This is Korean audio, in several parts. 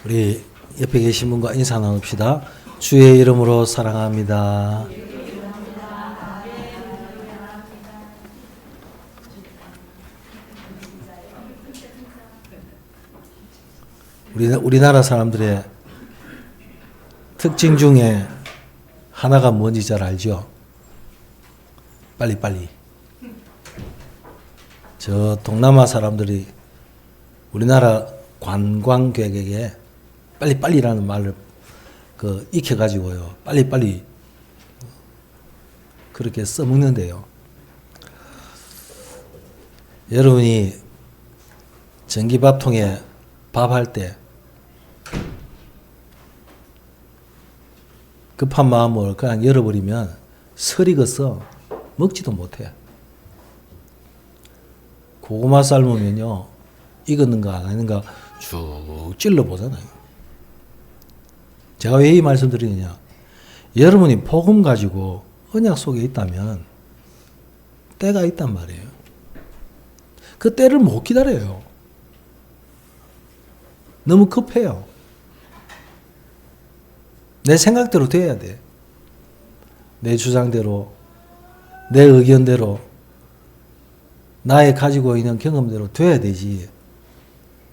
우리 옆에 계신 분과 인사 나눕시다. 주의 이름으로 사랑합니다. 우리나라 사람들의 특징 중에 하나가 뭔지 잘 알죠? 빨리빨리. 저 동남아 사람들이 우리나라 관광객에게 빨리빨리라는 말을 익혀가지고요. 빨리빨리 그렇게 써먹는데요. 여러분이 전기밥통에 밥할 때 급한 마음을 그냥 열어버리면 설익어서 먹지도 못해. 고구마 삶으면요, 익었는가 안 익었는가 쭉 찔러보잖아요. 제가 왜 이 말씀 드리느냐, 여러분이 복음 가지고 언약 속에 있다면 때가 있단 말이에요. 그 때를 못 기다려요. 너무 급해요. 내 생각대로 돼야 돼. 내 주장대로, 내 의견대로, 나의 가지고 있는 경험대로 돼야 되지.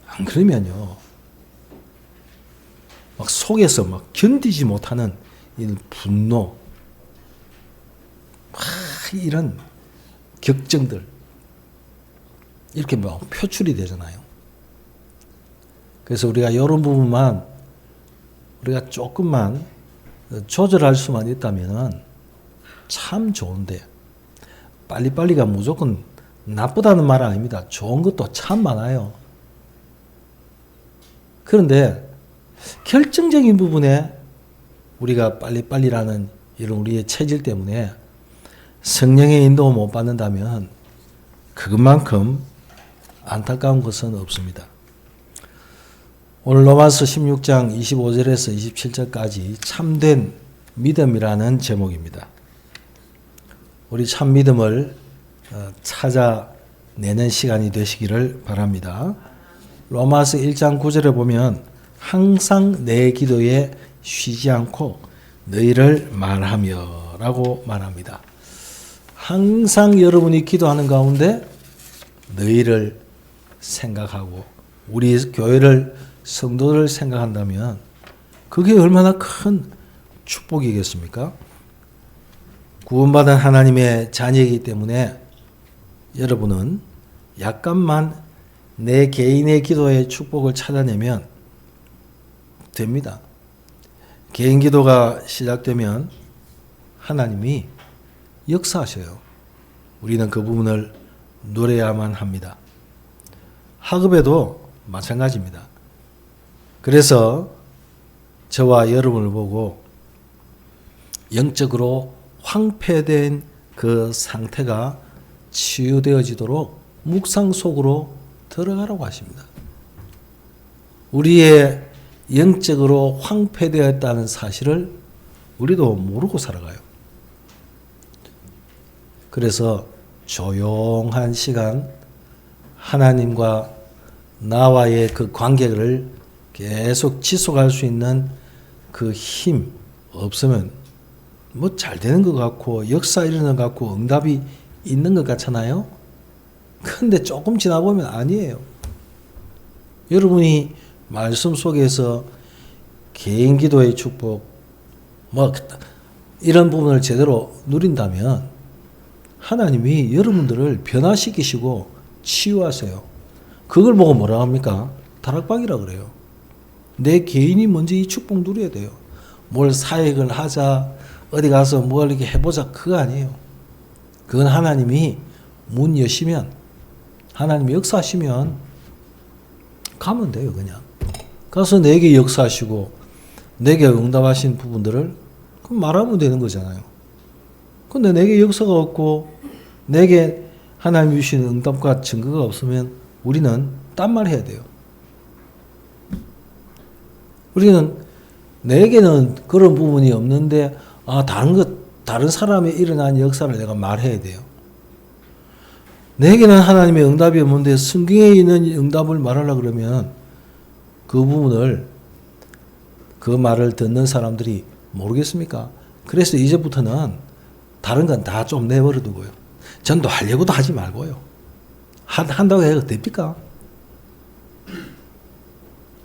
안 그러면요, 막 속에서 막 견디지 못하는 이 분노, 이런 격정들, 이렇게 막 표출이 되잖아요. 그래서 우리가 이런 부분만 우리가 조금만 조절할 수만 있다면 참 좋은데, 빨리빨리가 무조건 나쁘다는 말은 아닙니다. 좋은 것도 참 많아요. 그런데 결정적인 부분에 우리가 빨리빨리라는 이런 우리의 체질 때문에 성령의 인도 못 받는다면 그것만큼 안타까운 것은 없습니다. 오늘 로마서 16장 25절에서 27절까지 참된 믿음이라는 제목입니다. 우리 참 믿음을 찾아내는 시간이 되시기를 바랍니다. 로마서 1장 9절에 보면 항상 내 기도에 쉬지 않고 너희를 말하며 라고 말합니다. 항상 여러분이 기도하는 가운데 너희를 생각하고 우리 교회를, 성도를 생각한다면 그게 얼마나 큰 축복이겠습니까? 구원받은 하나님의 자녀이기 때문에 여러분은 약간만 내 개인의 기도의 축복을 찾아내면 됩니다. 개인 기도가 시작되면 하나님이 역사하셔요. 우리는 그 부분을 누려야만 합니다. 학업에도 마찬가지입니다. 그래서 저와 여러분을 보고 영적으로 황폐된 그 상태가 치유되어지도록 묵상 속으로 들어가라고 하십니다. 우리의 영적으로 황폐되었다는 사실을 우리도 모르고 살아가요. 그래서 조용한 시간, 하나님과 나와의 그 관계를 계속 지속할 수 있는 그 힘 없으면 뭐 잘 되는 것 같고 역사 일어나는 것 같고 응답이 있는 것 같잖아요. 근데 조금 지나보면 아니에요. 여러분이 말씀 속에서 개인 기도의 축복, 뭐 이런 부분을 제대로 누린다면 하나님이 여러분들을 변화시키시고 치유하세요. 그걸 보고 뭐라 합니까? 다락방이라 그래요. 내 개인이 먼저 이 축복 누려야 돼요. 뭘 사역을 하자, 어디 가서 뭘 이렇게 해보자, 그거 아니에요. 그건 하나님이 문 여시면, 하나님이 역사하시면 가면 돼요. 그냥 가서 내게 역사하시고 내게 응답하신 부분들을 그럼 말하면 되는 거잖아요. 근데 내게 역사가 없고 내게 하나님이 주시는 응답과 증거가 없으면 우리는 딴 말 해야 돼요. 우리는 내게는 그런 부분이 없는데 다른 사람이 일어난 역사를 내가 말해야 돼요. 내게는 하나님의 응답이 없는데 성경에 있는 응답을 말하려고 그러면 그 부분을 그 말을 듣는 사람들이 모르겠습니까? 그래서 이제부터는 다른 건 다 좀 내버려 두고요. 전도 하려고도 하지 말고요. 한다고 해도 됩니까?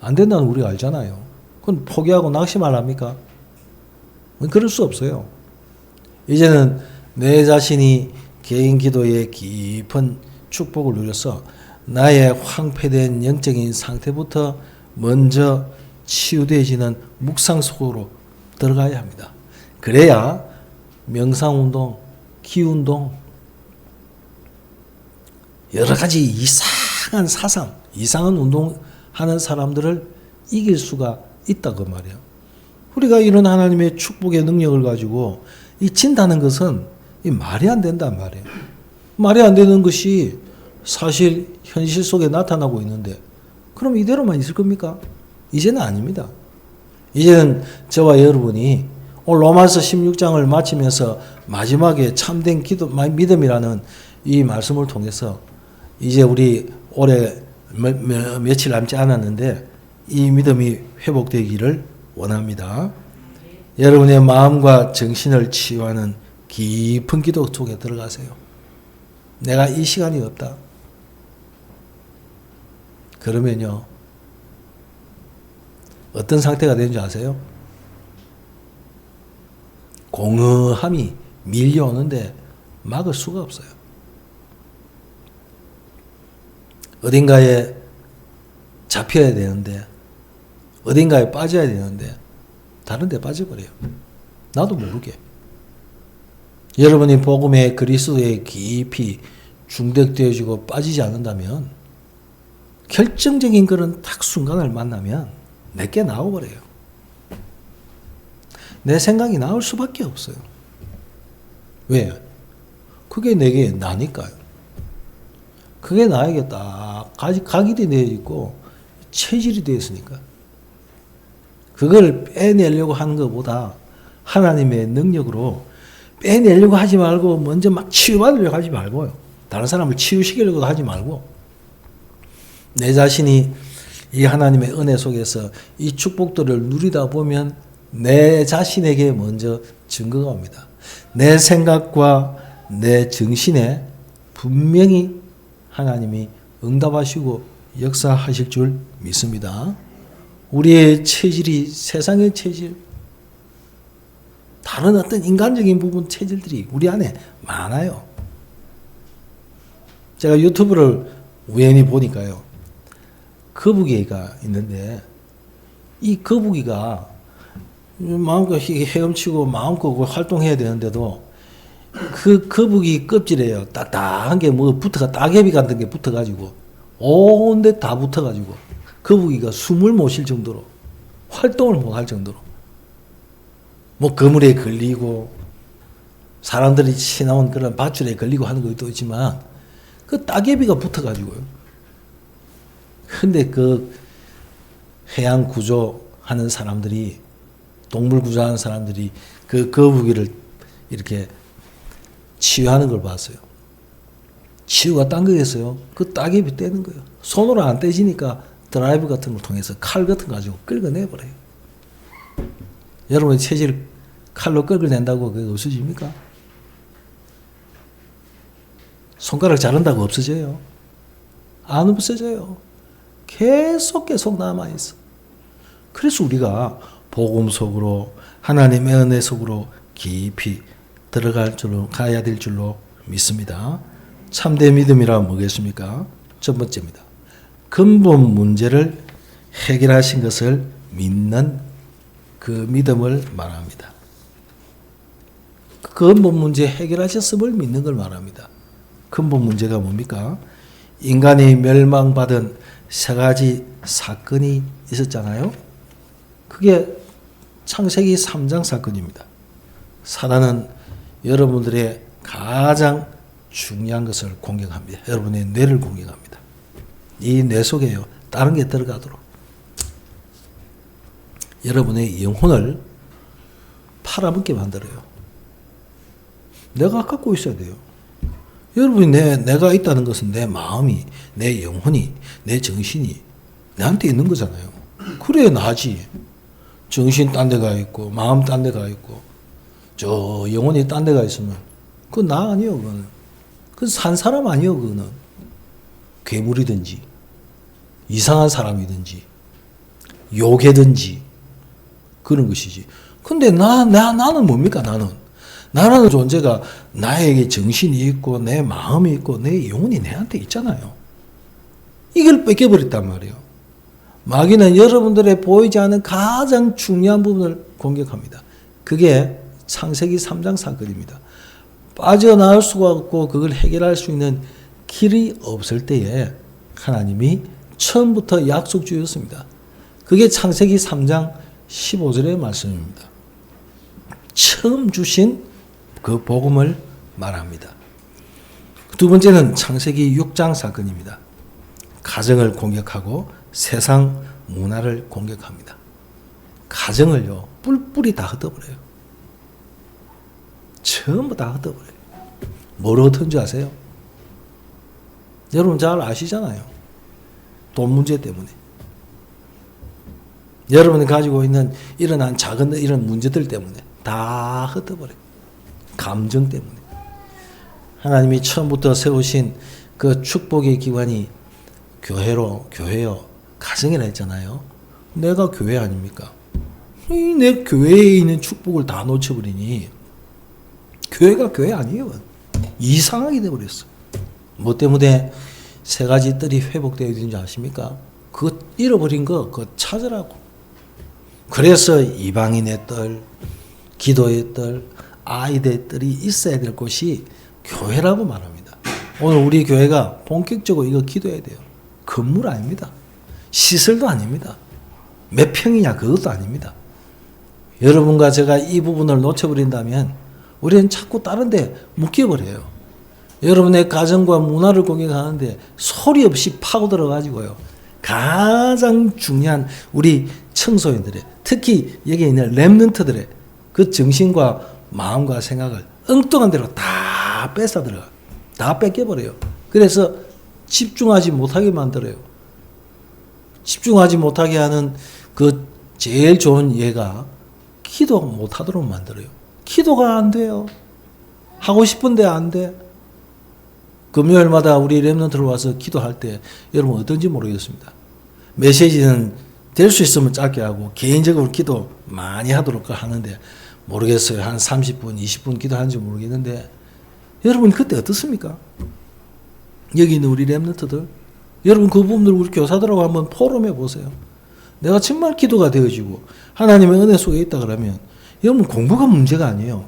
안 된다는 우리가 알잖아요. 그건 포기하고 낙심을 합니까? 그럴 수 없어요. 이제는 내 자신이 개인 기도의 깊은 축복을 누려서 나의 황폐된 영적인 상태부터 먼저 치유되어지는 묵상 속으로 들어가야 합니다. 그래야 명상운동, 기운동, 여러 가지 이상한 사상, 이상한 운동하는 사람들을 이길 수가 있다고 말이에요. 우리가 이런 하나님의 축복의 능력을 가지고 잊힌다는 것은 이 말이 안 된단 말이에요. 말이 안 되는 것이 사실 현실 속에 나타나고 있는데 그럼 이대로만 있을 겁니까? 이제는 아닙니다. 이제는 저와 여러분이 오늘 로마서 16장을 마치면서 마지막에 참된 기도, 믿음이라는 이 말씀을 통해서 이제 우리 올해 며칠 남지 않았는데 이 믿음이 회복되기를 원합니다. 여러분의 마음과 정신을 치유하는 깊은 기도 속에 들어가세요. 내가 이 시간이 없다. 그러면요, 어떤 상태가 되는지 아세요? 공허함이 밀려오는데 막을 수가 없어요. 어딘가에 잡혀야 되는데, 어딘가에 빠져야 되는데, 다른 데 빠져버려요. 나도 모르게. 여러분이 복음의 그리스도에 깊이 중독되어지고 빠지지 않는다면, 결정적인 그런 딱 순간을 만나면 내게 나와버려요. 내 생각이 나올 수밖에 없어요. 왜? 그게 내게 나니까요. 그게 나에게 딱 각일이 되어 있고 체질이 되어 있으니까. 그걸 빼내려고 하는 것보다 하나님의 능력으로 빼내려고 하지 말고 먼저 막 치유받으려고 하지 말고요. 다른 사람을 치유시키려고도 하지 말고 내 자신이 이 하나님의 은혜 속에서 이 축복들을 누리다 보면 내 자신에게 먼저 증거가 옵니다. 내 생각과 내 정신에 분명히 하나님이 응답하시고 역사하실 줄 믿습니다. 우리의 체질이 세상의 체질, 다른 어떤 인간적인 부분 체질들이 우리 안에 많아요. 제가 유튜브를 우연히 보니까요. 거북이가 있는데 이 거북이가 마음껏 헤엄치고 마음껏 활동해야 되는데도 그 거북이 껍질에요. 딱딱한 게 뭐 따개비 같은 게 붙어가지고 온데 다 붙어가지고 거북이가 숨을 못 쉴 정도로 활동을 못 할 정도로 뭐 그물에 걸리고 사람들이 치나온 그런 밧줄에 걸리고 하는 것도 있지만 그 따개비가 붙어가지고요. 근데 그 해양 구조하는 사람들이 동물 구조하는 사람들이 그 거북이를 이렇게 치유하는 걸 봤어요. 치유가 딴 거겠어요. 그 따개비 떼는 거예요. 손으로 안 떼지니까 드라이브 같은 걸 통해서 칼 같은 거 가지고 긁어내버려요. 여러분의 체질 칼로 긁어낸다고 그게 없어집니까? 손가락 자른다고 없어져요? 안 없어져요. 계속 남아있어. 그래서 우리가 복음 속으로 하나님의 은혜 속으로 깊이 들어갈 줄로 가야 될 줄로 믿습니다. 참된 믿음이란 뭐겠습니까? 첫 번째입니다. 근본 문제를 해결하신 것을 믿는 그 믿음을 말합니다. 근본 문제 해결하셨음을 믿는 걸 말합니다. 근본 문제가 뭡니까? 인간이 멸망받은 세 가지 사건이 있었잖아요. 그게 창세기 3장 사건입니다. 사단은 여러분들의 가장 중요한 것을 공격합니다. 여러분의 뇌를 공격합니다. 이 뇌 속에요. 다른 게 들어가도록. 여러분의 영혼을 팔아먹게 만들어요. 내가 갖고 있어야 돼요. 여러분이 내가 있다는 것은 내 마음이, 내 영혼이, 내 정신이 내한테 있는 거잖아요. 그래야 나지. 정신 딴 데가 있고 마음 딴 데가 있고 저 영혼이 딴 데가 있으면 그건 나 아니요. 그거는 그건 산 사람 아니요. 그거는 괴물이든지 이상한 사람이든지 요괴든지 그런 것이지. 근데 나는 뭡니까? 나라는 존재가 나에게 정신이 있고 내 마음이 있고 내 영혼이 내한테 있잖아요. 이걸 뺏겨버렸단 말이에요. 마귀는 여러분들의 보이지 않는 가장 중요한 부분을 공격합니다. 그게 창세기 3장 사건입니다. 빠져나올 수가 없고 그걸 해결할 수 있는 길이 없을 때에 하나님이 처음부터 약속 주셨습니다. 그게 창세기 3장 15절의 말씀입니다. 처음 주신 그 복음을 말합니다. 두 번째는 창세기 6장 사건입니다. 가정을 공격하고 세상 문화를 공격합니다. 가정을요, 뿔뿔이 다 흩어버려요. 전부 다 흩어버려요. 뭐로 흩은 줄 아세요? 여러분 잘 아시잖아요. 돈 문제 때문에. 여러분이 가지고 있는 일어난 작은 이런 문제들 때문에 다 흩어버려요. 감정 때문에. 하나님이 처음부터 세우신 그 축복의 기관이 교회요, 가정이라 했잖아요. 내가 교회 아닙니까? 내 교회에 있는 축복을 다 놓쳐버리니 교회가 교회 아니에요. 이상하게 돼버렸어. 뭐 때문에 세 가지 뜰이 회복되어야 되는지 아십니까? 그거 잃어버린 거 그거 찾으라고. 그래서 이방인의 뜰, 기도의 뜰, 아이들의 뜰이 있어야 될 곳이 교회라고 말합니다. 오늘 우리 교회가 본격적으로 이거 기도해야 돼요. 건물 아닙니다. 시설도 아닙니다. 몇 평이냐 그것도 아닙니다. 여러분과 제가 이 부분을 놓쳐버린다면 우리는 자꾸 다른 데 묶여버려요. 여러분의 가정과 문화를 공격하는데 소리 없이 파고 들어가지고요. 가장 중요한 우리 청소년들의, 특히 여기 있는 렘넌트들의 그 정신과 마음과 생각을 엉뚱한 대로 다 뺏어 들어가. 다 뺏겨버려요. 그래서 집중하지 못하게 만들어요. 집중하지 못하게 하는 그 제일 좋은 예가 기도 못하도록 만들어요. 기도가 안 돼요. 하고 싶은데 안 돼. 금요일마다 우리 렘넌트로 와서 기도할 때 여러분 어떤지 모르겠습니다. 메시지는 될 수 있으면 짧게 하고 개인적으로 기도 많이 하도록 하는데 모르겠어요. 한 30분, 20분 기도하는지 모르겠는데 여러분 그때 어떻습니까? 여기 있는 우리 렘넌트들 여러분 그 부분들 우리 교사들하고 한번 포럼해 보세요. 내가 정말 기도가 되어지고 하나님의 은혜 속에 있다 그러면 여러분 공부가 문제가 아니에요.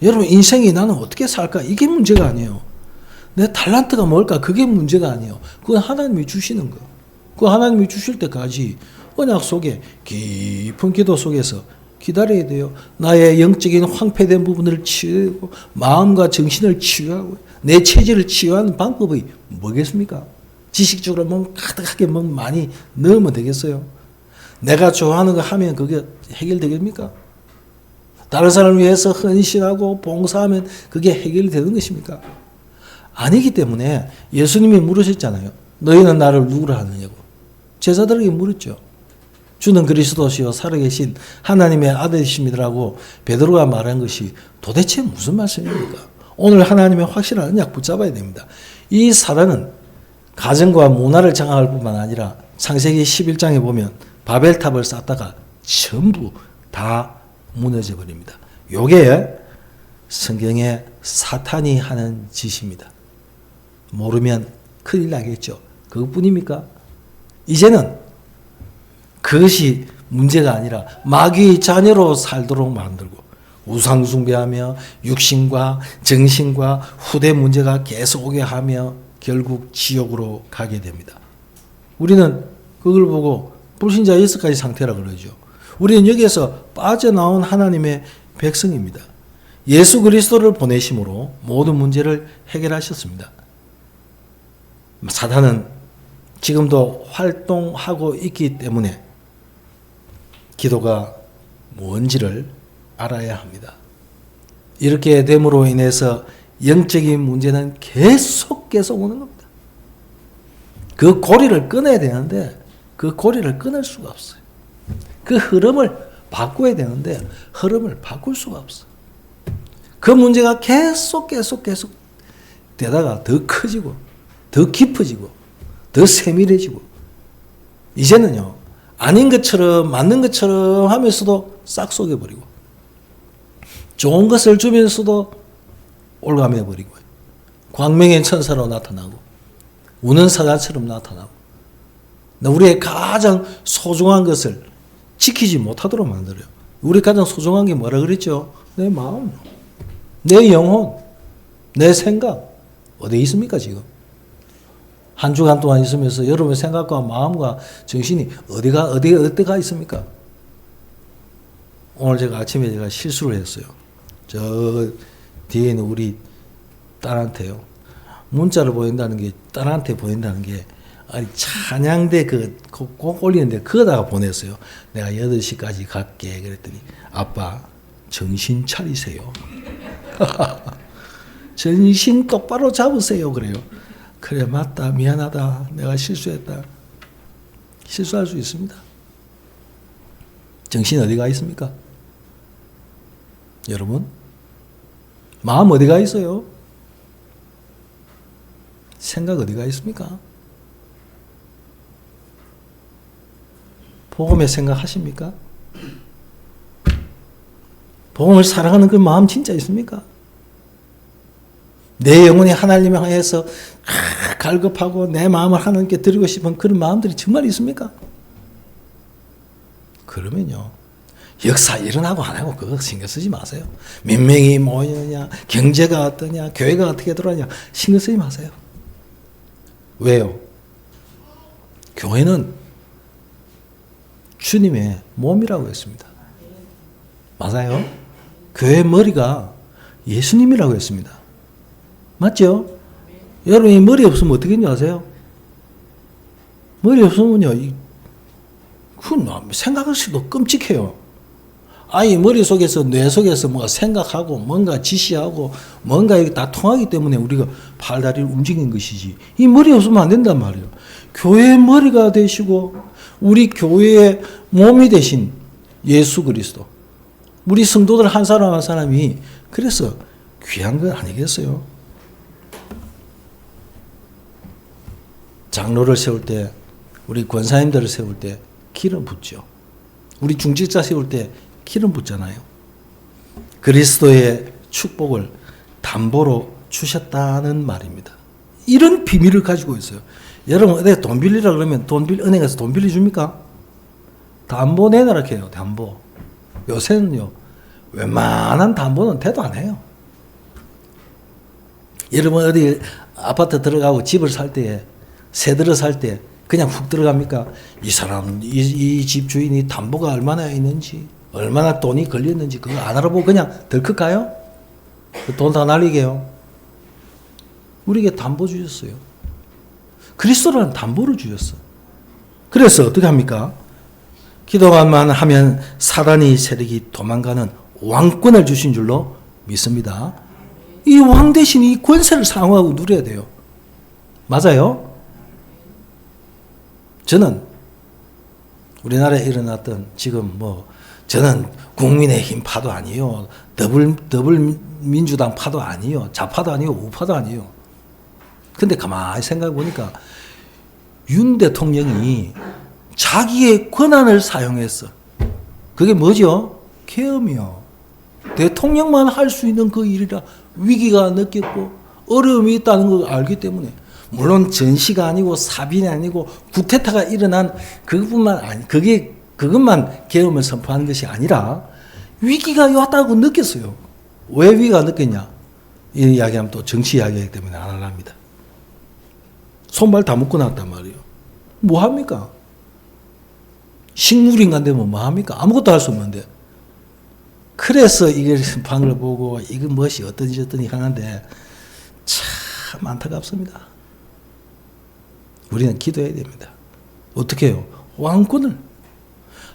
여러분 인생이 나는 어떻게 살까 이게 문제가 아니에요. 내 탤런트가 뭘까 그게 문제가 아니에요. 그건 하나님이 주시는 거. 그 하나님이 주실 때까지 언약 속에 깊은 기도 속에서 기다려야 돼요. 나의 영적인 황폐된 부분을 치유하고 마음과 정신을 치유하고 내 체질을 치유하는 방법이 뭐겠습니까? 지식적으로 뭐 가득하게 뭐 많이 넣으면 되겠어요? 내가 좋아하는 거 하면 그게 해결되겠습니까? 다른 사람을 위해서 헌신하고 봉사하면 그게 해결이 되는 것입니까? 아니기 때문에 예수님이 물으셨잖아요. 너희는 나를 누구라 하느냐고. 제자들에게 물었죠. 주는 그리스도시요 살아계신 하나님의 아들이십니다라고 베드로가 말한 것이 도대체 무슨 말씀입니까? 오늘 하나님의 확실한 언약 붙잡아야 됩니다. 이 사단은 가정과 문화를 장악할 뿐만 아니라 창세기 11장에 보면 바벨탑을 쌓다가 전부 다 무너져 버립니다. 요게 성경에 사탄이 하는 짓입니다. 모르면 큰일 나겠죠. 그것뿐입니까? 이제는 그것이 문제가 아니라 마귀의 자녀로 살도록 만들고 우상 숭배하며 육신과 정신과 후대 문제가 계속 오게 하며 결국 지옥으로 가게 됩니다. 우리는 그걸 보고 불신자 6가지 상태라 그러죠. 우리는 여기에서 빠져나온 하나님의 백성입니다. 예수 그리스도를 보내심으로 모든 문제를 해결하셨습니다. 사단은 지금도 활동하고 있기 때문에 기도가 뭔지를 알아야 합니다. 이렇게 됨으로 인해서 영적인 문제는 계속 오는 겁니다. 그 고리를 끊어야 되는데 그 고리를 끊을 수가 없어요. 그 흐름을 바꿔야 되는데 흐름을 바꿀 수가 없어. 그 문제가 계속 되다가 더 커지고 더 깊어지고 더 세밀해지고 이제는요 아닌 것처럼 맞는 것처럼 하면서도 싹 속여버리고 좋은 것을 주면서도 올가매버리고 광명의 천사로 나타나고 우는 사자처럼 나타나고 우리의 가장 소중한 것을 지키지 못하도록 만들어요. 우리 가장 소중한 게 뭐라 그랬죠? 내 마음, 내 영혼, 내 생각 어디 있습니까 지금? 한 주간 동안 있으면서 여러분의 생각과 마음과 정신이 어디가 있습니까? 오늘 제가 아침에 실수를 했어요. 저 뒤에 있는 우리 딸한테요. 문자를 보낸다는 게 딸한테 보낸다는 게 아니 찬양대 꼭 올리는데 그거다가 보냈어요. 내가 8시까지 갈게 그랬더니 아빠 정신 차리세요. 정신 똑바로 잡으세요 그래요. 그래 맞다 미안하다 내가 실수했다. 실수할 수 있습니다. 정신 어디가 있습니까? 여러분 마음 어디가 있어요? 생각 어디가 있습니까? 복음의 생각 하십니까? 복음을 사랑하는 그 마음 진짜 있습니까? 내 영혼이 하나님을 향해서 갈급하고 내 마음을 하나님께 드리고 싶은 그런 마음들이 정말 있습니까? 그러면요 역사 일어나고 안 하고 그거 신경 쓰지 마세요. 몇 명이 모이느냐 경제가 어떠냐 교회가 어떻게 돌아가냐 신경 쓰지 마세요. 왜요? 교회는 주님의 몸이라고 했습니다. 맞아요? 교회의 머리가 예수님이라고 했습니다. 맞죠? 여러분이 머리 없으면 어떻게 되는지 아세요? 머리 없으면요, 생각할 수도 끔찍해요. 아이 머릿속에서, 뇌 속에서 뭔가 생각하고, 뭔가 지시하고, 뭔가 이게 다 통하기 때문에 우리가 팔다리를 움직이는 것이지. 이 머리 없으면 안 된단 말이에요. 교회의 머리가 되시고, 우리 교회의 몸이 되신 예수 그리스도. 우리 성도들 한 사람 한 사람이 그래서 귀한 것 아니겠어요? 장로를 세울 때, 우리 권사님들을 세울 때 기름 붓죠. 우리 중직자 세울 때 기름 붓잖아요. 그리스도의 축복을 담보로 주셨다는 말입니다. 이런 비밀을 가지고 있어요. 여러분 어디 돈 빌리라 그러면 은행에서 돈 빌려줍니까? 담보 내놔라 해요. 담보. 요새는요. 웬만한 담보는 대도 안 해요. 여러분 어디 아파트 들어가고 집을 살 때에 새 들어 살 때 그냥 훅 들어갑니까? 이 사람 이 집 주인이 담보가 얼마나 있는지 얼마나 돈이 걸렸는지 그거 안 알아보고 그냥 덜컥 가요? 돈 다 날리게요. 우리에게 담보 주셨어요. 그리스도라는 담보를 주셨어. 그래서 어떻게 합니까? 기도만 하면 사단의 세력이 도망가는 왕권을 주신 줄로 믿습니다. 이 왕 대신 이 권세를 사용하고 누려야 돼요. 맞아요? 저는 우리나라에 일어났던 지금 저는 국민의힘 파도 아니요. 더불민주당 파도 아니요. 좌파도 아니요. 우파도 아니요. 근데 가만히 생각해 보니까 윤 대통령이 자기의 권한을 사용했어. 그게 뭐죠? 계엄이요. 대통령만 할 수 있는 그 일이라 위기가 느꼈고 어려움이 있다는 걸 알기 때문에 물론 전시가 아니고 사빈이 아니고 쿠데타가 일어난 그것만 계엄을 선포하는 것이 아니라 위기가 왔다고 느꼈어요. 왜 위기가 느꼈냐? 이 이야기하면 또 정치 이야기이기 때문에 안 하랍니다. 손발 다 묶어 놨단 말이에요. 뭐 합니까? 식물인간 되면 뭐 합니까? 아무것도 할 수 없는데. 그래서 이걸 방을 보고 이건 무엇이 어떤지 하는데 참 안타깝습니다. 우리는 기도해야 됩니다. 어떻게 해요? 왕권을.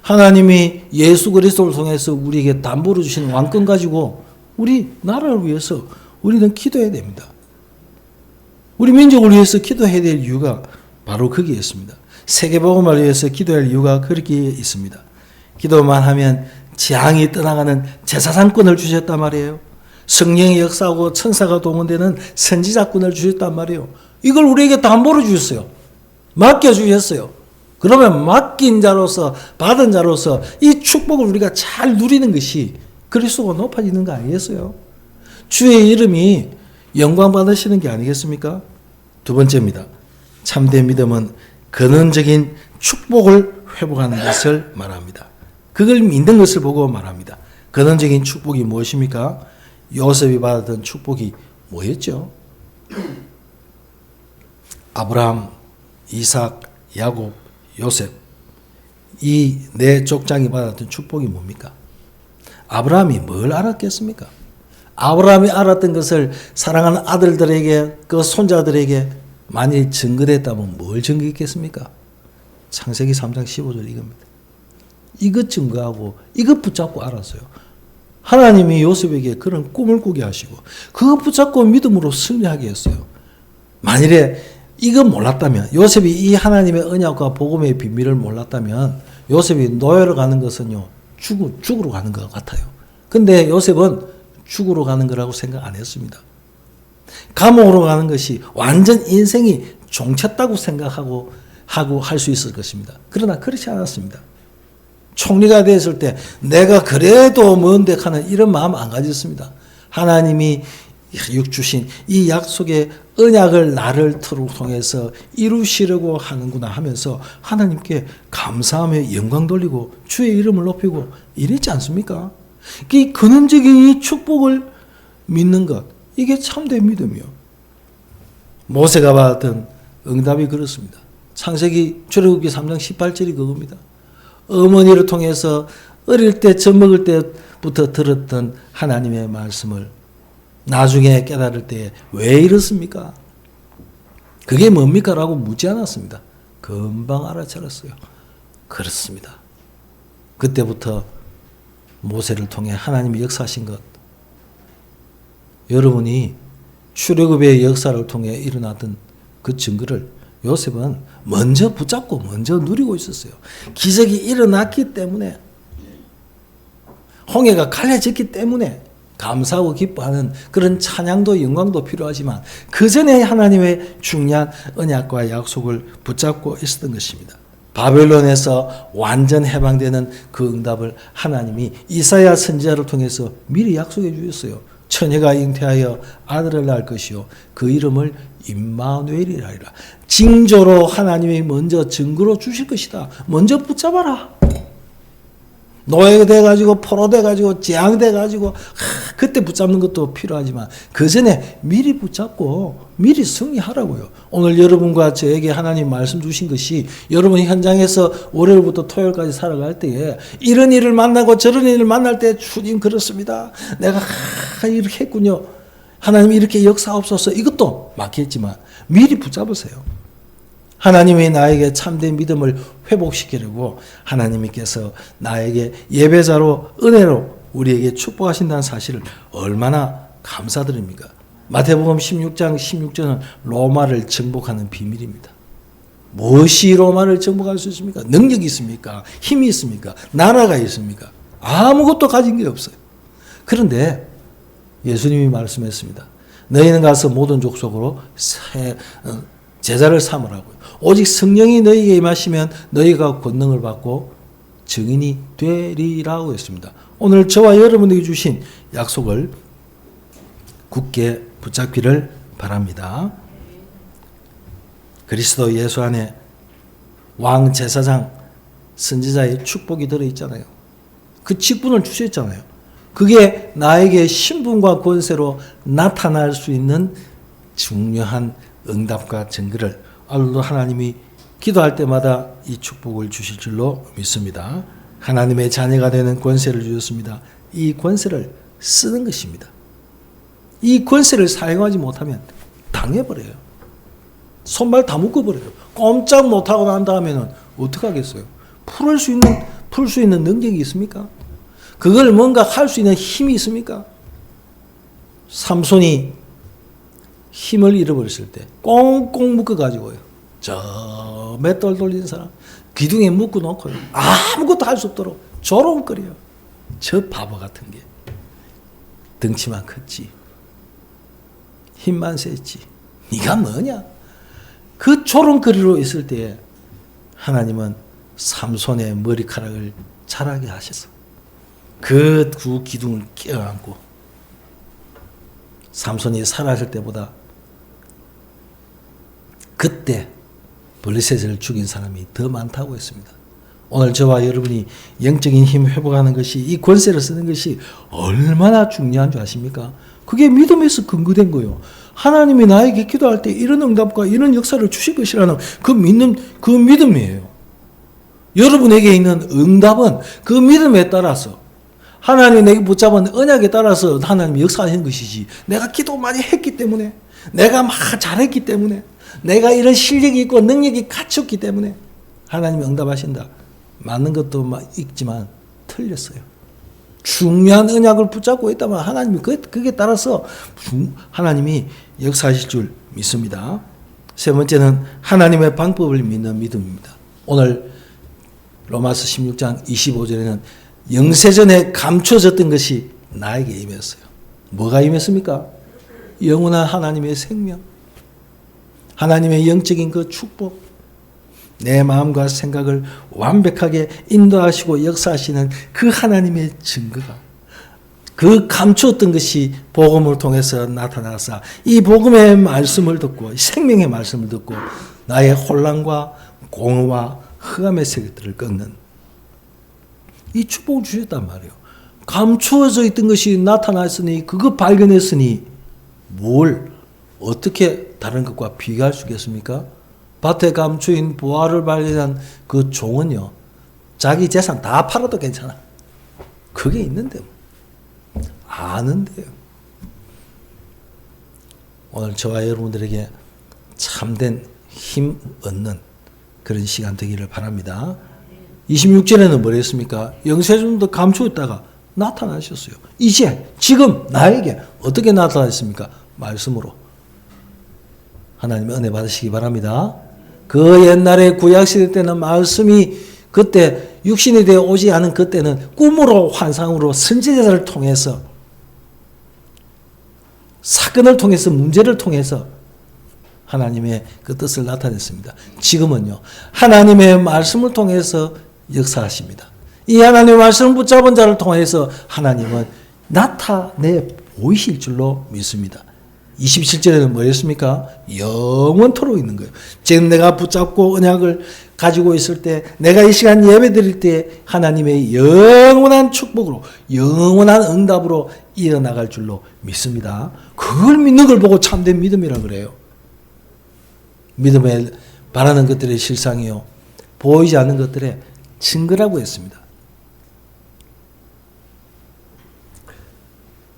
하나님이 예수 그리스도를 통해서 우리에게 담보로 주신 왕권 가지고 우리 나라를 위해서 우리는 기도해야 됩니다. 우리 민족을 위해서 기도해야 될 이유가 바로 거기에 있습니다. 세계복음을 위해서 기도할 이유가 그렇게 있습니다. 기도만 하면 재앙이 떠나가는 제사장권을 주셨단 말이에요. 성령의 역사하고 천사가 동원되는 선지자권을 주셨단 말이에요. 이걸 우리에게 담보로 주셨어요. 맡겨주셨어요. 그러면 맡긴 자로서 받은 자로서 이 축복을 우리가 잘 누리는 것이 그리스도가 높아지는 거 아니겠어요? 주의 이름이 영광 받으시는 게 아니겠습니까? 두 번째입니다. 참된 믿음은 근원적인 축복을 회복하는 것을 말합니다. 그걸 믿는 것을 보고 말합니다. 근원적인 축복이 무엇입니까? 요셉이 받았던 축복이 뭐였죠? 아브라함, 이삭, 야곱, 요셉, 이 네 족장이 받았던 축복이 뭡니까? 아브라함이 뭘 알았겠습니까? 아브라함이 알았던 것을 사랑하는 아들들에게, 그 손자들에게 만일 증거됐다면 뭘 증거했겠습니까? 창세기 3장 15절 이겁니다. 이것 증거하고 이것 붙잡고 알았어요. 하나님이 요셉에게 그런 꿈을 꾸게 하시고 그것 붙잡고 믿음으로 승리하게 했어요. 만일에 이거 몰랐다면, 요셉이 이 하나님의 언약과 복음의 비밀을 몰랐다면 요셉이 노예로 가는 것은요, 죽으러 가는 것 같아요. 근데 요셉은 죽으러 가는 거라고 생각 안 했습니다. 감옥으로 가는 것이 완전 인생이 종쳤다고 생각하고 할 수 있을 것입니다. 그러나 그렇지 않았습니다. 총리가 됐을 때 내가 그래도 뭔데 하는 이런 마음 안 가졌습니다. 하나님이 주신 이 약속의 언약을 나를 통해서 이루시려고 하는구나 하면서 하나님께 감사하며 영광 돌리고 주의 이름을 높이고 이랬지 않습니까? 이 근원적인 이 축복을 믿는 것, 이게 참된 믿음이요. 모세가 받았던 응답이 그렇습니다. 창세기 출애굽기 3장 18절이 그겁니다. 어머니를 통해서 어릴 때 젖 먹을 때부터 들었던 하나님의 말씀을 나중에 깨달을 때 왜 이렇습니까? 그게 뭡니까? 라고 묻지 않았습니다. 금방 알아차렸어요. 그렇습니다. 그때부터 모세를 통해 하나님이 역사하신 것, 여러분이 출애굽의 역사를 통해 일어났던 그 증거를 요셉은 먼저 붙잡고 먼저 누리고 있었어요. 기적이 일어났기 때문에, 홍해가 갈라졌기 때문에 감사하고 기뻐하는 그런 찬양도 영광도 필요하지만 그 전에 하나님의 중요한 언약과 약속을 붙잡고 있었던 것입니다. 바벨론에서 완전 해방되는 그 응답을 하나님이 이사야 선지자를 통해서 미리 약속해 주셨어요. 처녀가 잉태하여 아들을 낳을 것이요 그 이름을 임마누엘이라 하리라. 징조로 하나님이 먼저 증거로 주실 것이다. 먼저 붙잡아라. 노예가 돼가지고 포로돼가지고 재앙돼가지고 그때 붙잡는 것도 필요하지만 그 전에 미리 붙잡고 미리 승리하라고요. 오늘 여러분과 저에게 하나님 말씀 주신 것이 여러분 현장에서 월요일부터 토요일까지 살아갈 때에 이런 일을 만나고 저런 일을 만날 때 주님 그렇습니다. 내가 이렇게 했군요. 하나님 이렇게 역사옵소서. 이것도 맞겠지만 미리 붙잡으세요. 하나님이 나에게 참된 믿음을 회복시키려고 하나님께서 나에게 예배자로 은혜로 우리에게 축복하신다는 사실을 얼마나 감사드립니까? 마태복음 16장 16절은 로마를 정복하는 비밀입니다. 무엇이 로마를 정복할 수 있습니까? 능력이 있습니까? 힘이 있습니까? 나라가 있습니까? 아무것도 가진 게 없어요. 그런데 예수님이 말씀했습니다. 너희는 가서 모든 족속으로 제자를 삼으라고요. 오직 성령이 너희에게 임하시면 너희가 권능을 받고 증인이 되리라고 했습니다. 오늘 저와 여러분에게 주신 약속을 굳게 붙잡기를 바랍니다. 그리스도 예수 안에 왕, 제사장, 선지자의 축복이 들어있잖아요. 그 직분을 주셨잖아요. 그게 나에게 신분과 권세로 나타날 수 있는 중요한 응답과 증거를 오늘도 하나님이 기도할 때마다 이 축복을 주실 줄로 믿습니다. 하나님의 자녀가 되는 권세를 주셨습니다. 이 권세를 쓰는 것입니다. 이 권세를 사용하지 못하면 당해버려요. 손발 다 묶어버려요. 꼼짝 못하고 난 다음에는 어떡하겠어요? 풀 수 있는 능력이 있습니까? 그걸 뭔가 할 수 있는 힘이 있습니까? 삼손이 힘을 잃어버렸을 때 꽁꽁 묶어가지고요. 저 맷돌 돌리는 사람 기둥에 묶어놓고요. 아무것도 할 수 없도록 조롱거려요. 저 바보 같은 게 덩치만 컸지, 힘만 셌지, 네가 뭐냐? 그 조롱거리로 있을 때에 하나님은 삼손의 머리카락을 자라게 하셔서 그 두 기둥을 끼어안고 삼손이 살아있을 때보다 그때 블레셋을 죽인 사람이 더 많다고 했습니다. 오늘 저와 여러분이 영적인 힘 회복하는 것이, 이 권세를 쓰는 것이 얼마나 중요한 줄 아십니까? 그게 믿음에서 근거된 거예요. 하나님이 나에게 기도할 때 이런 응답과 이런 역사를 주실 것이라는 그 믿음이에요. 여러분에게 있는 응답은 그 믿음에 따라서, 하나님이 내게 붙잡은 언약에 따라서 하나님이 역사하신 것이지, 내가 기도 많이 했기 때문에, 내가 막 잘했기 때문에, 내가 이런 실력이 있고 능력이 갖췄기 때문에 하나님이 응답하신다. 맞는 것도 있지만 틀렸어요. 중요한 언약을 붙잡고 있다면 하나님이 그게 따라서 하나님이 역사하실 줄 믿습니다. 세 번째는 하나님의 방법을 믿는 믿음입니다. 오늘 로마서 16장 25절에는 영세전에 감춰졌던 것이 나에게 임했어요. 뭐가 임했습니까? 영원한 하나님의 생명, 하나님의 영적인 그 축복, 내 마음과 생각을 완벽하게 인도하시고 역사하시는 그 하나님의 증거가, 그 감추었던 것이 복음을 통해서 나타나사 이 복음의 말씀을 듣고, 생명의 말씀을 듣고 나의 혼란과 공허와 흑암의 세계들을 꺾는 이 축복을 주셨단 말이에요. 감추어져 있던 것이 나타났으니, 그거 발견했으니 뭘 어떻게 다른 것과 비교할 수 있겠습니까? 밭에 감추인 보화를 발견한 그 종은요, 자기 재산 다 팔아도 괜찮아. 그게 있는데, 아는데요. 오늘 저와 여러분들에게 참된 힘 얻는 그런 시간 되기를 바랍니다. 26절에는 뭐랬습니까? 영세전도 감추었다가 나타나셨어요. 이제 지금 나에게 어떻게 나타났습니까? 말씀으로. 하나님의 은혜 받으시기 바랍니다. 그 옛날에 구약시대 때는 말씀이, 그때 육신이 되어 오지 않은 그때는 꿈으로, 환상으로, 선지자를 통해서, 사건을 통해서, 문제를 통해서 하나님의 그 뜻을 나타냈습니다. 지금은요, 하나님의 말씀을 통해서 역사하십니다. 이 하나님의 말씀을 붙잡은 자를 통해서 하나님은 나타내 보이실 줄로 믿습니다. 27절에는 뭐였습니까? 영원토록 있는 거예요. 지금 내가 붙잡고 언약을 가지고 있을 때, 내가 이 시간 예배 드릴 때 하나님의 영원한 축복으로, 영원한 응답으로 이어나갈 줄로 믿습니다. 그걸 믿는 걸 보고 참된 믿음이라 그래요. 믿음에 바라는 것들의 실상이요, 보이지 않는 것들의 증거라고 했습니다.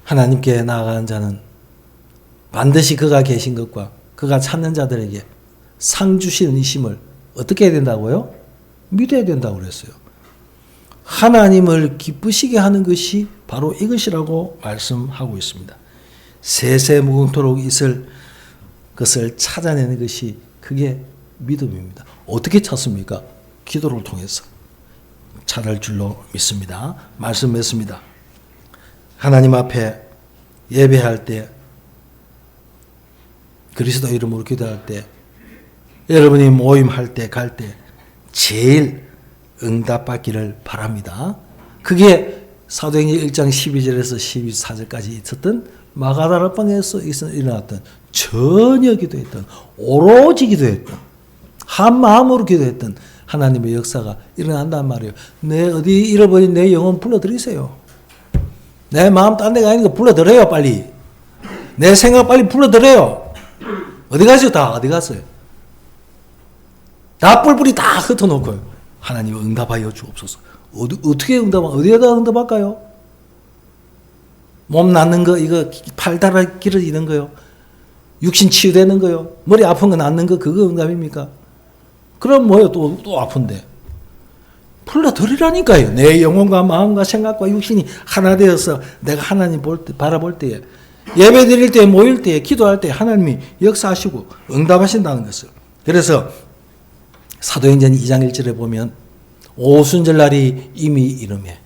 하나님께 나아가는 자는 반드시 그가 계신 것과 그가 찾는 자들에게 상 주시는 이심을 어떻게 해야 된다고요? 믿어야 된다고 그랬어요. 하나님을 기쁘시게 하는 것이 바로 이것이라고 말씀하고 있습니다. 세세무궁토록 있을 것을 찾아내는 것이, 그게 믿음입니다. 어떻게 찾습니까? 기도를 통해서 찾을 줄로 믿습니다. 말씀 맺습니다. 하나님 앞에 예배할 때, 그리스도 이름으로 기도할 때, 여러분이 모임할 때, 갈 때 제일 응답받기를 바랍니다. 그게 사도행전 1장 12절에서 14절까지 있었던 마가다라방에서 일어났던, 전혀 기도했던, 오로지 기도했던, 한 마음으로 기도했던 하나님의 역사가 일어난단 말이에요. 내 어디 잃어버린 내 영혼 불러들이세요. 내 마음 딴 데가 아닌 거 불러들여요, 빨리. 내 생각 빨리 불러들여요. 어디 가세요? 다 어디 갔어요? 다 뿔뿔이 다 흩어놓고요. 하나님 응답하여 주옵소서. 어떻게 어디에다 응답할까요? 몸 낫는 거, 이거 팔 달아 길어지는 거요. 육신 치유되는 거요. 머리 아픈 거 낫는 거, 그거 응답입니까? 그럼 뭐요? 또 아픈데. 불러드리라니까요. 내 영혼과 마음과 생각과 육신이 하나 되어서 내가 하나님 바라볼 때에, 예배 드릴 때, 모일 때, 기도할 때 하나님이 역사하시고 응답하신다는 것을. 그래서 사도행전 2장 1절에 보면 오순절날이 이미 이르매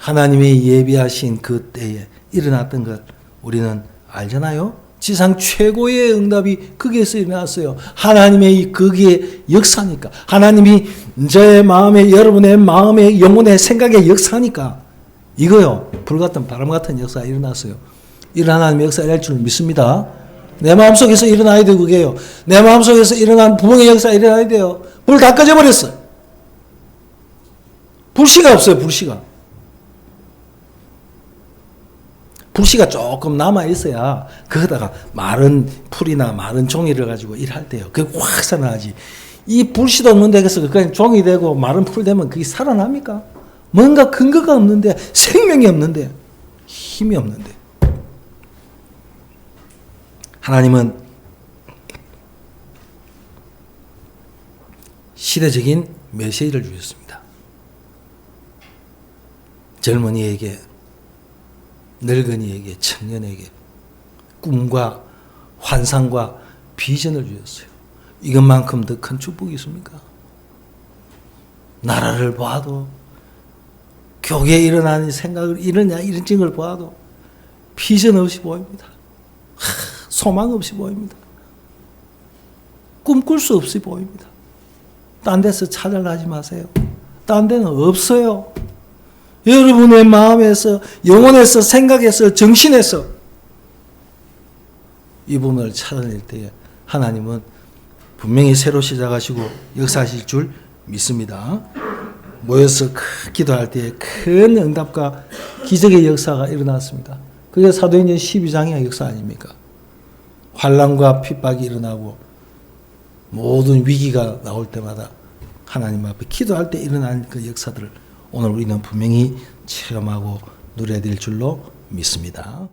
하나님이 예비하신 그 때에 일어났던 것 우리는 알잖아요. 지상 최고의 응답이 거기에서 일어났어요. 하나님의 거기에 역사니까. 하나님이 제 마음에, 여러분의 마음에, 영혼의 생각의 역사니까. 이거요. 불같은 바람 같은 역사가 일어났어요. 이런 하나님의 역사가 일어날 줄 믿습니다. 내 마음속에서 일어나야 되고 그게요. 내 마음속에서 일어난 부흥의 역사가 일어나야 돼요. 불 다 꺼져버렸어. 불씨가 없어요. 불씨가. 불씨가 조금 남아있어야 거기다가 마른 풀이나 마른 종이를 가지고 일할 때요. 그게 확 살아나지. 이 불씨도 없는데 그래서 그냥 종이 되고 마른 풀 되면 그게 살아납니까? 뭔가 근거가 없는데, 생명이 없는데, 힘이 없는데. 하나님은 시대적인 메시지를 주셨습니다. 젊은이에게, 늙은이에게, 청년에게 꿈과 환상과 비전을 주셨어요. 이것만큼 더 큰 축복이 있습니까? 나라를 봐도, 교계에 일어나는 생각을, 이런 증을 봐도 비전 없이 보입니다. 소망 없이 보입니다. 꿈꿀 수 없이 보입니다. 딴 데서 찾아가지 마세요. 딴 데는 없어요. 여러분의 마음에서, 영혼에서, 생각에서, 정신에서 이 부분을 찾아낼 때에 하나님은 분명히 새로 시작하시고 역사하실 줄 믿습니다. 모여서 기도할 때에 큰 응답과 기적의 역사가 일어났습니다. 그게 사도행전 12장의 역사 아닙니까? 환난과 핍박이 일어나고 모든 위기가 나올 때마다 하나님 앞에 기도할 때 일어나는 그 역사들을 오늘 우리는 분명히 체험하고 누려야 될 줄로 믿습니다.